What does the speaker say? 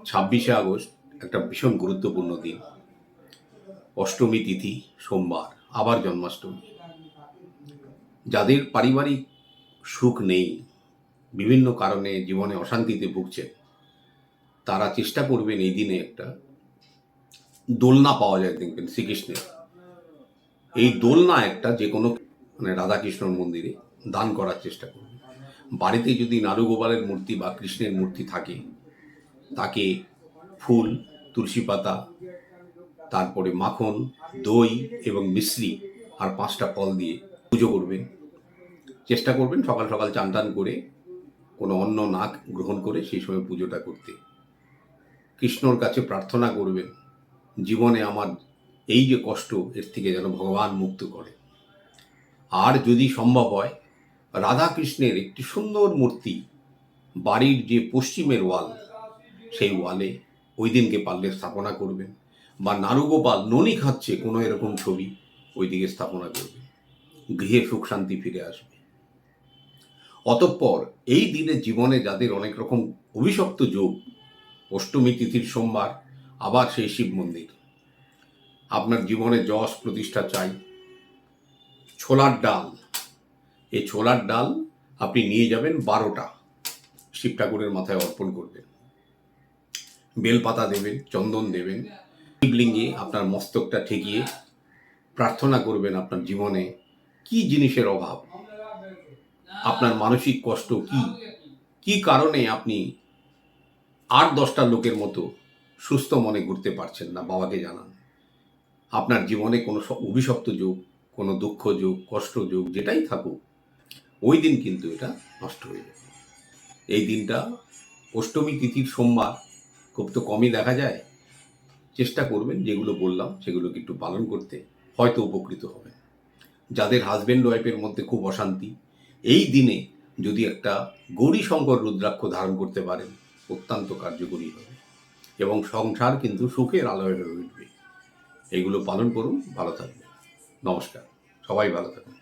26শে August একটা ভীষণ গুরুত্বপূর্ণ দিন। অষ্টমী তিথি, সোমবার, আবার জন্মাষ্টমী। যাদের পারিবারিক সুখ নেই, বিভিন্ন কারণে জীবনে অশান্তিতে ভুগছেন, তারা চেষ্টা করবেন এই দিনে একটা দোলনা পাওয়া যায় দেখবেন শ্রীকৃষ্ণের। এই দোলনা একটা যে কোনো রাধাকৃষ্ণর মন্দিরে দান করার চেষ্টা করবেন। বাড়িতে যদি নারুগোপালের মূর্তি বা কৃষ্ণের মূর্তি থাকে, তাকে ফুল, তুলসী পাতা, তারপরে মাখন, দই এবং মিশ্রি আর 5টা ফল দিয়ে পুজো করবেন। চেষ্টা করবেন সকাল সকাল চান টান করে কোনো অন্ন না গ্রহণ করে সেই সময় পুজোটা করতে। কৃষ্ণর কাছে প্রার্থনা করবেন, জীবনে আমার এই যে কষ্ট, এর থেকে যেন ভগবান মুক্ত করে। আর যদি সম্ভব হয়, রাধাকৃষ্ণের একটি সুন্দর মূর্তি বাড়ির যে পশ্চিমের ওয়াল, সেই ওয়ালে ওই দিনকে পারলে স্থাপনা করবেন, বা নারুগোপাল ননি খাচ্ছে কোনো এরকম ছবি ওই দিকে স্থাপনা করবেন। গৃহে সুখ শান্তি ফিরে আসবে। অতঃপর এই দিনে জীবনে যাদের অনেক রকম অভিশপ্ত যোগ, অষ্টমী তিথির সোমবার, আবার সেই শিব মন্দির, আপনার জীবনে যশ প্রতিষ্ঠা চাই, ছোলার ডাল, এই ছোলার ডাল আপনি নিয়ে যাবেন 12টা, শিব ঠাকুরের মাথায় অর্পণ করবেন। বেলপাতা দেবেন, চন্দন দেবেন, শিবলিঙ্গে আপনার মস্তকটা ঠেকিয়ে প্রার্থনা করবেন আপনার জীবনে কি জিনিসের অভাব, আপনার মানসিক কষ্ট কি, কি কারণে আপনি 8-10টা লোকের মতো সুস্থ মনে ঘুরতে পারছেন না, বাবাকে জানান। আপনার জীবনে কোনো অভিশপ্ত যোগ, কোনো দুঃখ যোগ, কষ্ট যোগ, যেটাই থাকুক, ওই দিন কিন্তু এটা নষ্ট হয়ে যাবে। এই দিনটা অষ্টমী তিথির সোমবার খুব তো কমই দেখা যায়। চেষ্টা করবেন যেগুলো বললাম সেগুলোকে একটু পালন করতে, হয়তো উপকৃত হবেন। যাদের হাজব্যান্ড ওয়াইফের মধ্যে খুব অশান্তি, এই দিনে যদি একটা গৌরীশঙ্কর রুদ্রাক্ষ ধারণ করতে পারেন, অত্যন্ত কার্যকরী হবে এবং সংসার কিন্তু সুখের আলোয় হয়ে উঠবে। এগুলো পালন করুন, ভালো থাকবেন। নমস্কার, সবাই ভালো থাকুন।